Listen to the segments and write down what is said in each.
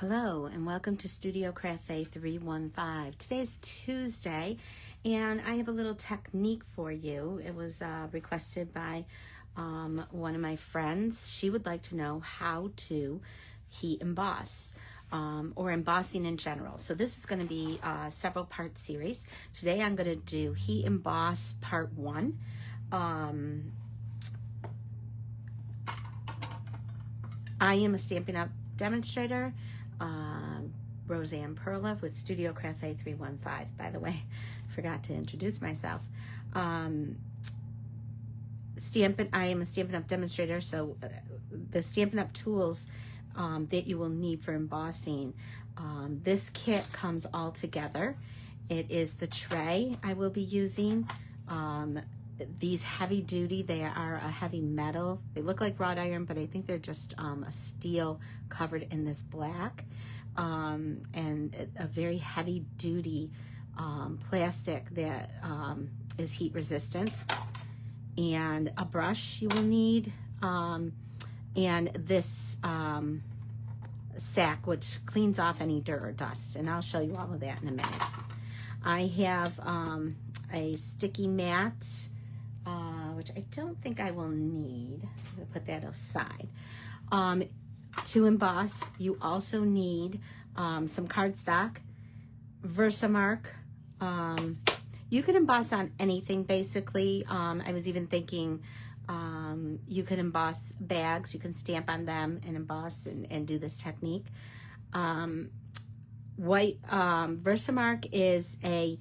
Hello and welcome to Studio Cafe 315. Today's Tuesday and I have a little technique for you. It was requested by one of my friends. She would like to know how to heat emboss or embossing in general. So this is going to be a several part series. Today I'm going to do heat emboss part 1. I am a Stampin' Up! Demonstrator. Roseanne Perlov with Studio Cafe 315. By the way, forgot to introduce myself. I am a Stampin' Up! Demonstrator, so the Stampin' Up! Tools that you will need for embossing. This kit comes all together. It is the tray I will be using. These heavy duty, they are a heavy metal. They look like wrought iron, but I think they're just a steel covered in this black. And a very heavy duty plastic that is heat resistant. And a brush you will need. And this sack, which cleans off any dirt or dust. And I'll show you all of that in a minute. I have a sticky mat, which I don't think I will need. I'm going to put that aside. To emboss, you also need some cardstock, Versamark. You could emboss on anything, basically. I was even thinking you could emboss bags. You can stamp on them and emboss and do this technique. Versamark is a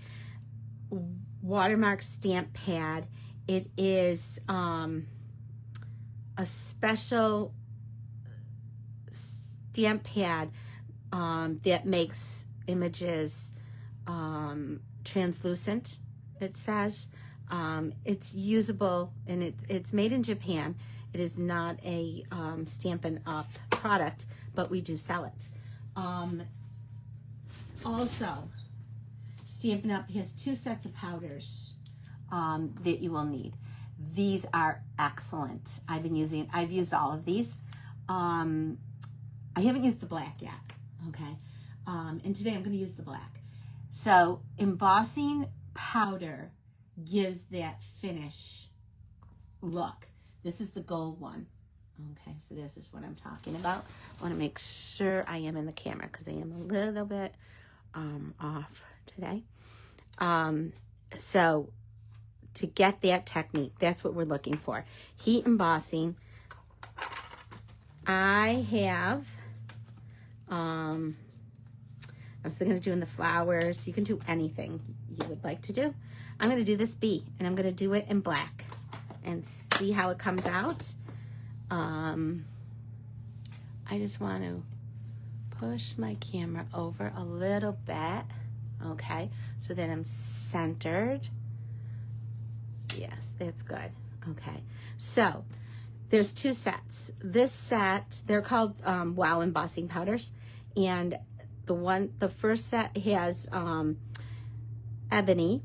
watermark stamp pad. It is a special stamp pad that makes images translucent, it says. It's usable and it's made in Japan. It is not a Stampin' Up! Product, but we do sell it. Also, Stampin' Up! Has 2 sets of powders that you will need. These are excellent. I've used all of these. I haven't used the black yet, okay? And today I'm going to use the black. So embossing powder gives that finish look. This is the gold one. Okay, so this is what I'm talking about. I want to make sure I am in the camera because I am a little bit off today. So to get that technique, that's what we're looking for. Heat embossing. I have, I was thinking of doing the flowers. You can do anything you would like to do. I'm going to do this bee, and I'm going to do it in black and see how it comes out. I just want to push my camera over a little bit, okay, so that I'm centered. Yes, that's good. Okay, so there's 2 sets. This set, they're called Wow embossing powders, and the first set has ebony,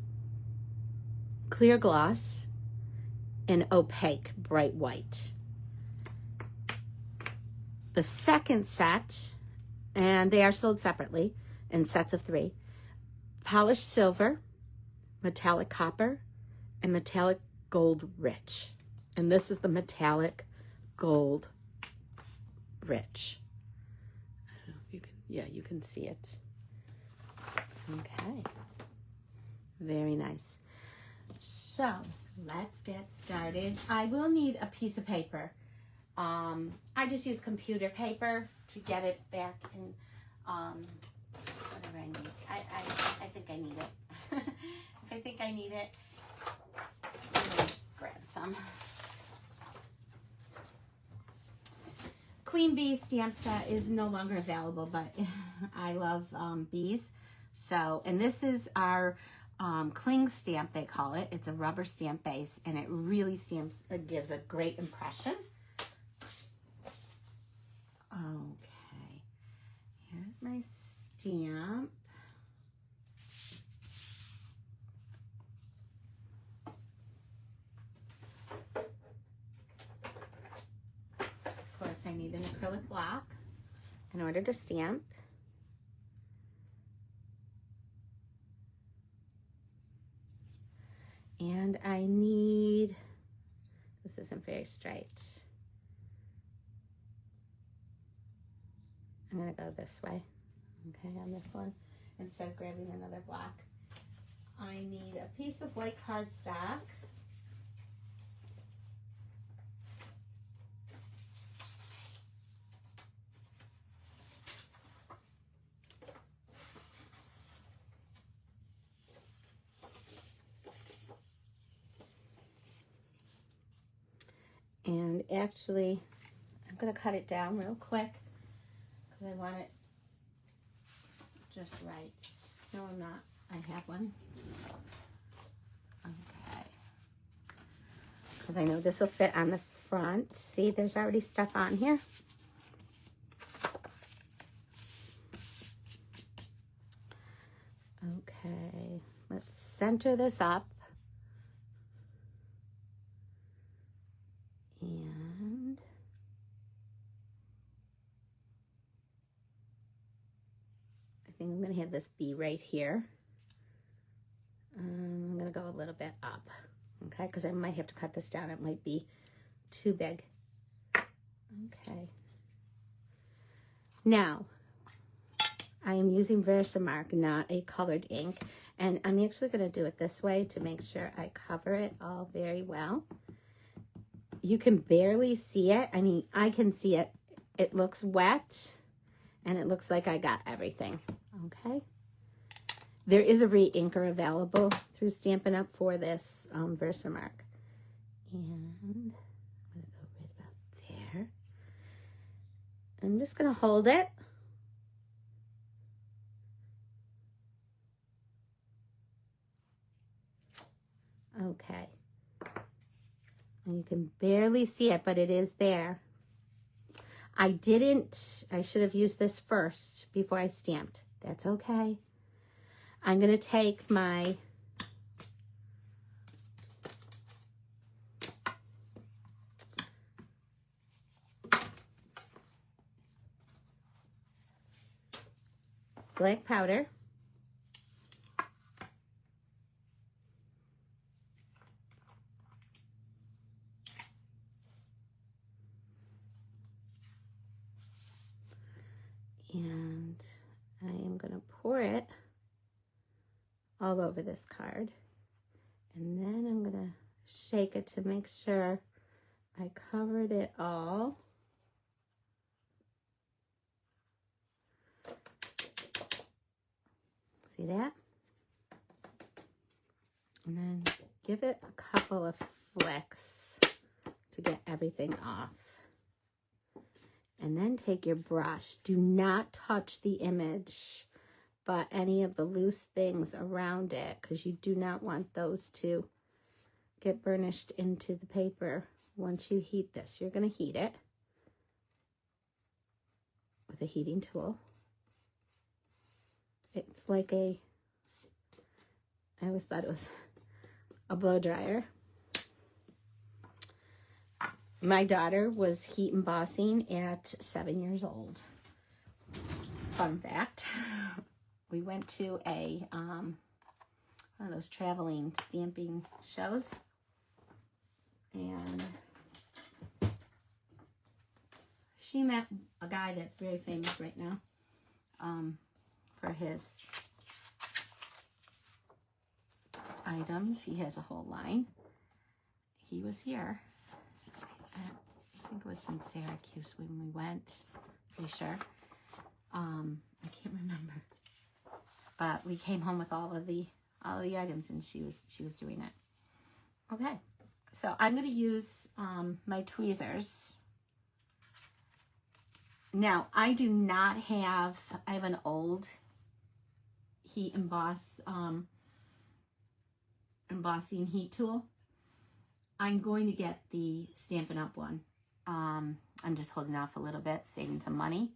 clear gloss, and opaque bright white. The second set, and they are sold separately in sets of 3, polished silver, metallic copper, and metallic gold rich. And this is the metallic gold rich. I don't know if you can, yeah, you can see it. Okay. Very nice. So let's get started. I will need a piece of paper. I just use computer paper to get it back in, whatever I need. I think I need it. If I think I need it, I'm gonna grab some. Queen Bee stamp set is no longer available, but I love bees. So, and this is our cling stamp, they call it. It's a rubber stamp base, and it really gives a great impression. Okay, here's my stamp. Of course, I need an acrylic block in order to stamp. And I need, this isn't very straight. I'm gonna go this way, okay, on this one, instead of grabbing another block. I need a piece of white cardstock. And actually, I'm gonna cut it down real quick because I want it just right. No, I'm not. I have one. Okay. Because I know this will fit on the front. See, there's already stuff on here. Okay, let's center this up. And I think I'm going to have this be right here. I'm going to go a little bit up, okay, because I might have to cut this down. It might be too big. Okay. Now, I am using Versamark, not a colored ink, and I'm actually going to do it this way to make sure I cover it all very well. You can barely see it. I mean, I can see it. It looks wet, and it looks like I got everything, okay? There is a re-inker available through Stampin' Up! For this Versamark. And I'm going to go right about there. I'm just going to hold it. Okay. And you can barely see it, but it is there. I should have used this first before I stamped. That's okay. I'm going to take my black powder. And I am going to pour it all over this card. And then I'm going to shake it to make sure I covered it all. See that? And then give it a couple of flicks to get everything off. And then take your brush. Do not touch the image, but any of the loose things around it, because you do not want those to get burnished into the paper once you heat this. You're going to heat it with a heating tool. It's like I always thought it was a blow dryer. My daughter was heat embossing at 7 years old. Fun fact. We went to a one of those traveling stamping shows, and she met a guy that's very famous right now for his items. He has a whole line. He was here. I think it was in Syracuse when we went. Pretty sure. I can't remember. But we came home with all the items, and she was doing it. Okay, so I'm going to use my tweezers. Now I do not have. I have an old heat embossing heat tool. I'm going to get the Stampin' Up! One. I'm just holding off a little bit, saving some money.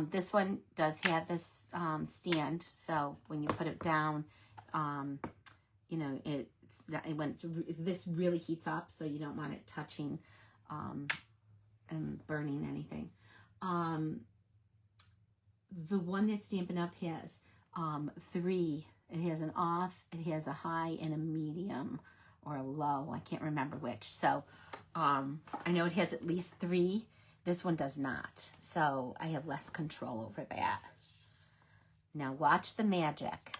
This one does have this stand, so when you put it down, you know, this really heats up, so you don't want it touching and burning anything. The one that Stampin' Up! Has 3. It has an off, it has a high, and a medium or a low. I can't remember which. So I know it has at least 3. This one does not. So I have less control over that. Now watch the magic.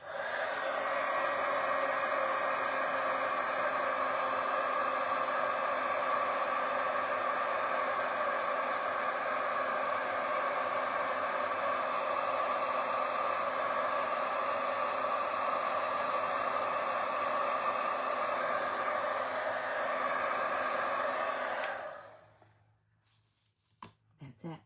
That's it.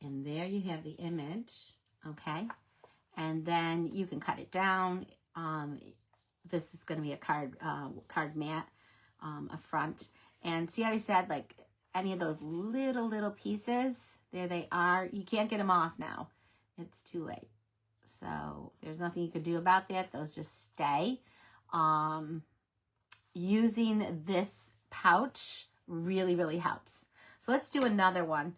And there you have the image, okay? And then you can cut it down. This is going to be a card mat up front. And see how I said, like, any of those little pieces, there they are. You can't get them off now. It's too late. So there's nothing you can do about that. Those just stay. Using this pouch really helps. So let's do another one.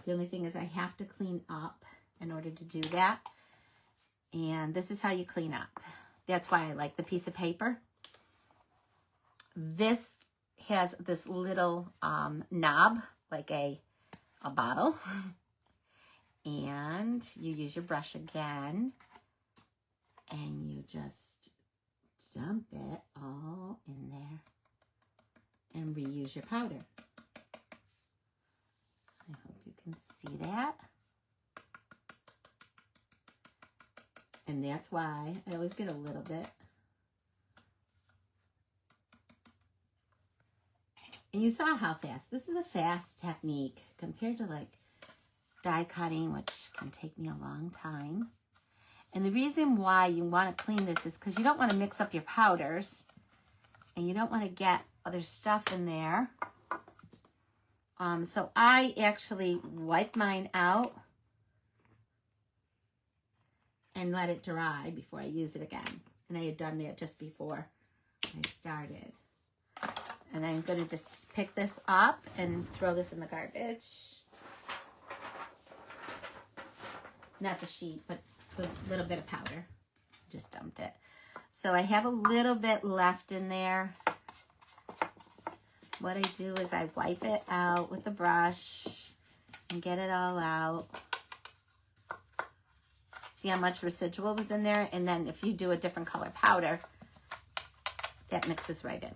The only thing is I have to clean up in order to do that. And this is how you clean up. That's why I like the piece of paper. This has this little knob, like a bottle. And you use your brush again. And you just dump it all in there. And reuse your powder. I hope you can see that. And that's why I always get a little bit. And you saw how fast. This is a fast technique compared to like die cutting, which can take me a long time. And the reason why you want to clean this is because you don't want to mix up your powders. And you don't want to get other stuff in there. So I actually wipe mine out and let it dry before I use it again. And I had done that just before I started. And I'm going to just pick this up and throw this in the garbage. Not the sheet, but the little bit of powder. Just dumped it. So I have a little bit left in there. What I do is I wipe it out with a brush and get it all out. See how much residual was in there? And then if you do a different color powder, that mixes right in.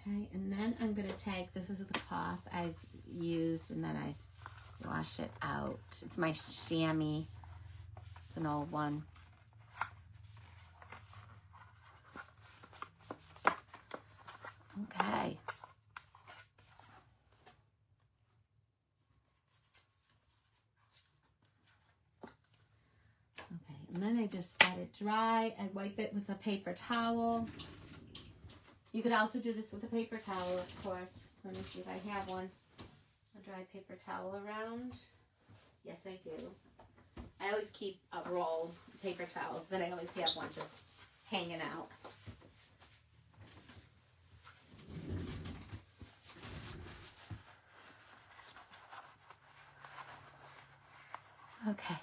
Okay, and then I'm going to take, this is the cloth I've used, and then I wash it out. It's my chamois. It's an old one. Okay. Okay, and then I just let it dry. I wipe it with a paper towel. You could also do this with a paper towel, of course. Let me see if I have one. A dry paper towel around. Yes, I do. I always keep a roll of paper towels, but I always have one just hanging out. Okay,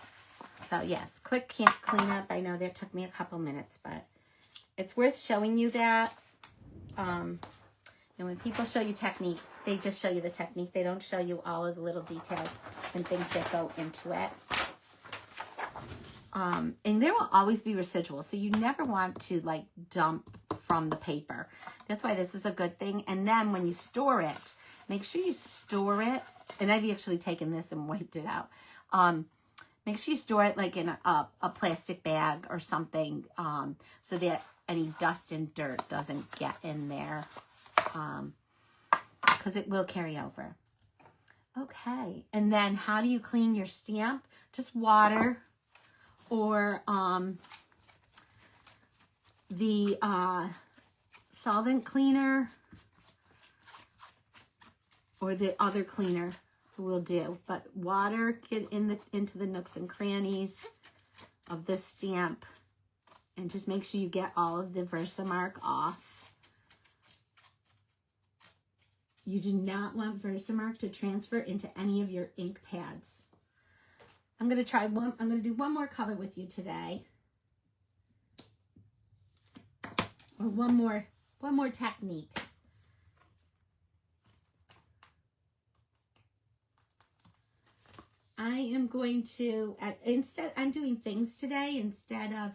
so yes, quick cleanup. I know that took me a couple minutes, but it's worth showing you that. And when people show you techniques, they just show you the technique. They don't show you all of the little details and things that go into it. And there will always be residual, so you never want to like dump from the paper. That's why this is a good thing. And then when you store it, make sure you store it. And I've actually taken this and wiped it out. Make sure you store it like in a plastic bag or something, so that any dust and dirt doesn't get in there, because it will carry over. Okay, and then how do you clean your stamp? Just water or the solvent cleaner or the other cleaner will do, but water, get into the nooks and crannies of this stamp, and just make sure you get all of the Versamark off. You do not want Versamark to transfer into any of your ink pads. I'm going to do one more color with you today. Or one more technique. I am going to, I'm doing things today instead of,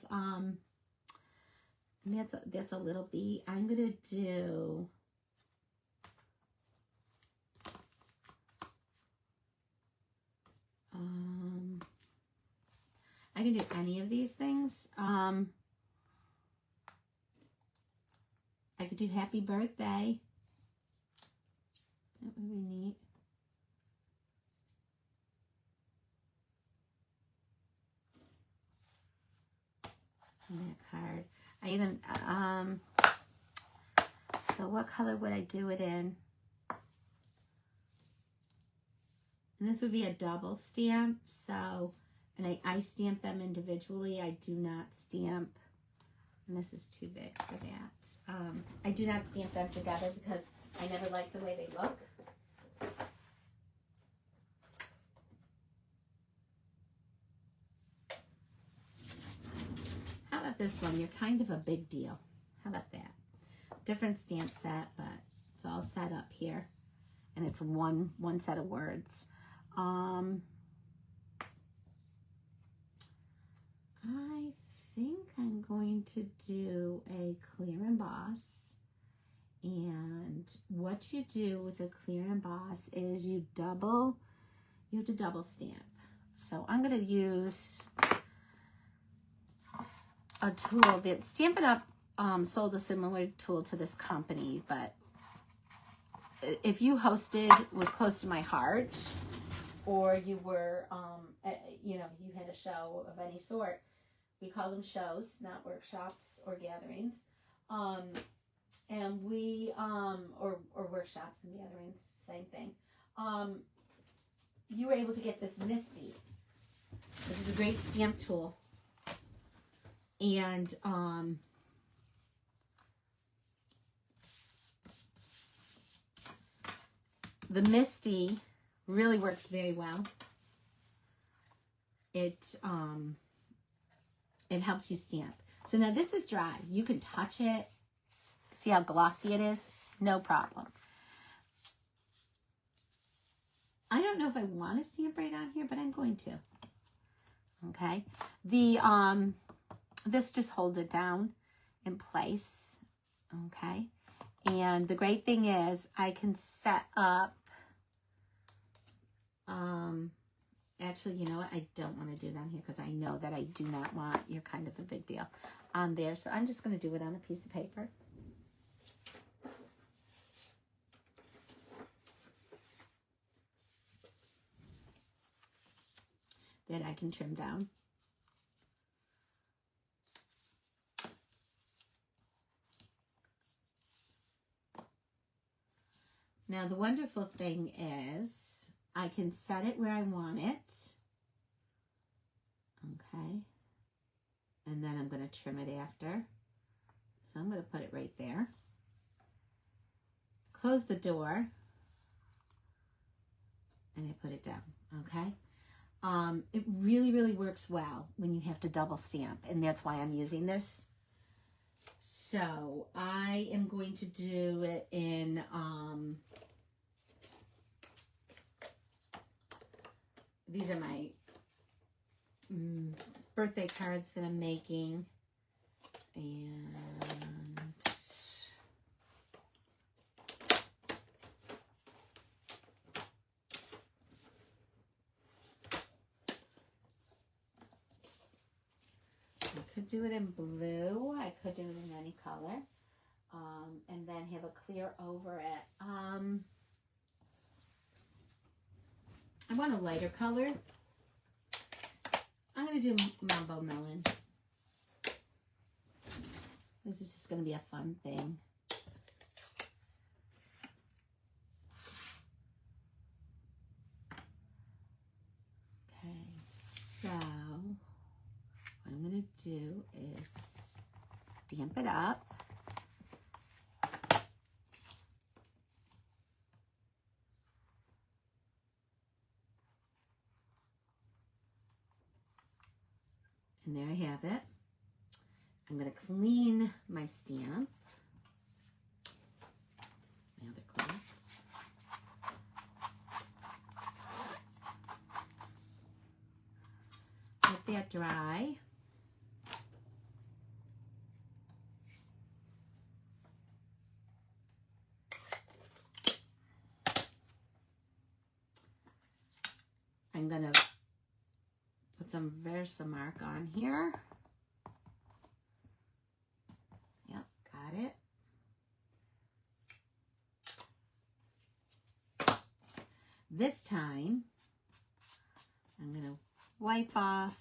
that's a little bee. I'm going to do, I can do any of these things. I could do happy birthday. That would be neat. And that card. I even, so what color would I do it in? And this would be a double stamp. So, and I stamp them individually. I do not stamp, and this is too big for that. I do not stamp them together because I never like the way they look. How about this one? You're kind of a big deal. How about that? Different stamp set, but it's all set up here. And it's one set of words. I think I'm going to do a clear emboss. And what you do with a clear emboss is you have to double stamp. So I'm going to use a tool that Stampin'-UP sold a similar tool to this company, but if you hosted with Close to My Heart, or you were, you know, you had a show of any sort, we call them shows, not workshops or gatherings, and we, or workshops and gatherings, same thing. You were able to get this Misty. This is a great stamp tool. And the Misty really works very well. It helps you stamp. So now this is dry. You can touch it. See how glossy it is? No problem. I don't know if I want to stamp right on here, but I'm going to. Okay. This just holds it down in place. Okay. And the great thing is I can set up, actually, you know what? I don't want to do that here because I know that I do not want, you're kind of a big deal on there. So I'm just going to do it on a piece of paper. That I can trim down. Now the wonderful thing is I can set it where I want it. Okay. And then I'm going to trim it after. So I'm going to put it right there. Close the door. And I put it down. Okay. It really, really works well when you have to double stamp. And that's why I'm using this. So I am going to do it in, these are my birthday cards that I'm making. And I could do it in blue. I could do it in any color. And then have a clear over it. I want a lighter color. I'm going to do Mambo Melon. This is just going to be a fun thing. Okay, so what I'm going to do is stamp it up. And there I have it. I'm going to clean my stamp. My other clean. Let that dry. I'm going to put some Versamark on here. Yep, got it. This time, I'm going to wipe off,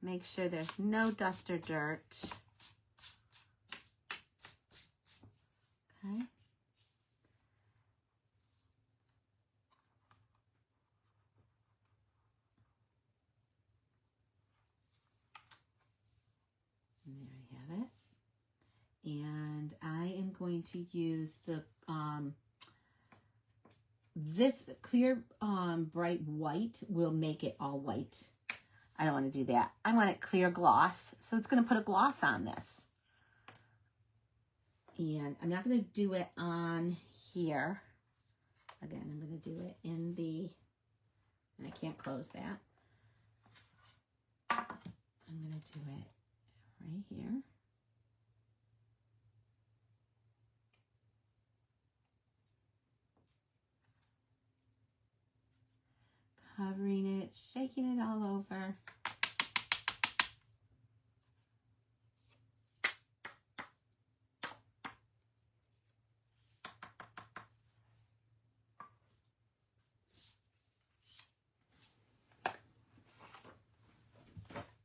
make sure there's no dust or dirt. Okay. And there I have it. And I am going to use the this clear bright white will make it all white. I don't want to do that. I want it clear gloss, so it's going to put a gloss on this. And I'm not going to do it on here. Again, I'm going to do it in the, and I can't close that. I'm going to do it right here. Covering it, shaking it all over.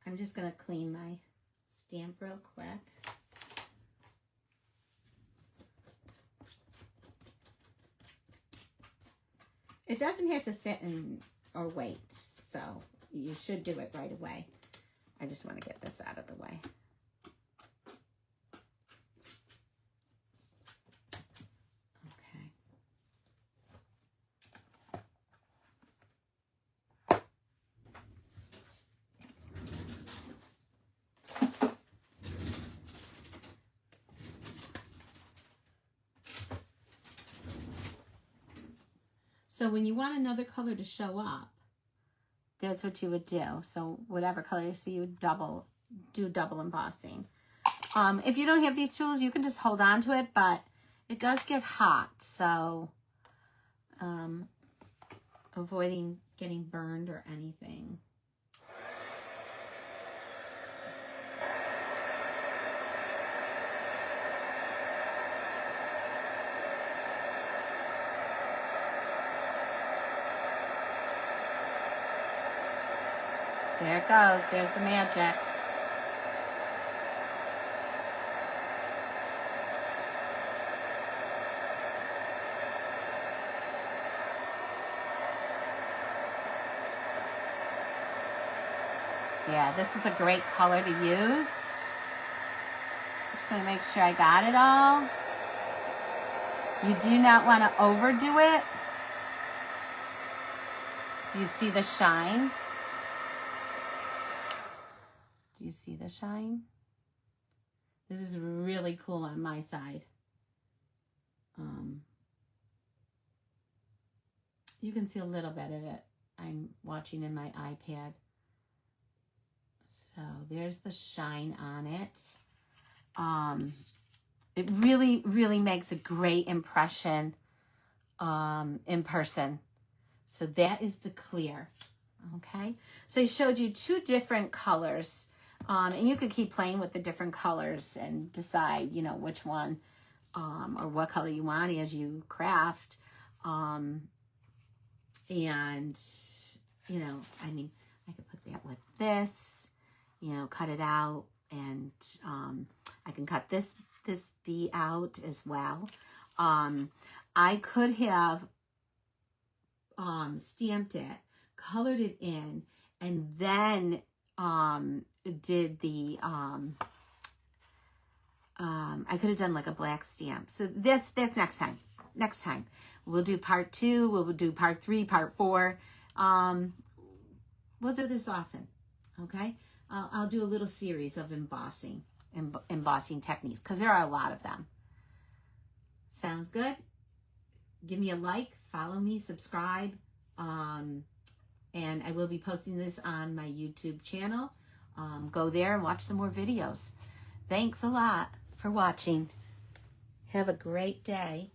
I'm just going to clean my stamp real quick. It doesn't have to sit in or wait, so you should do it right away. I just want to get this out of the way. Okay. So when you want another color to show up, that's what you would do. So whatever color, so you would do double embossing. If you don't have these tools, you can just hold on to it, but it does get hot. So avoiding getting burned or anything. There it goes. There's the magic. Yeah, this is a great color to use. Just want to make sure I got it all. You do not want to overdo it. Do you see the shine? Do you see the shine? This is really cool on my side. You can see a little bit of it. I'm watching in my iPad. So there's the shine on it. It really, really makes a great impression in person. So that is the clear. Okay. So I showed you two different colors. And you could keep playing with the different colors and decide, you know, which one or what color you want as you craft. And, you know, I mean, I could put that with this, you know, cut it out, and I can cut this bee out as well. I could have stamped it, colored it in, and then did the I could have done like a black stamp. So that's next time. Next time we'll do part 2. We'll do part 3, part 4. We'll do this often. Okay. I'll do a little series of embossing techniques, because there are a lot of them. Sounds good? Give me a like, follow me, subscribe, and I will be posting this on my YouTube channel. Go there and watch some more videos. Thanks a lot for watching. Have a great day.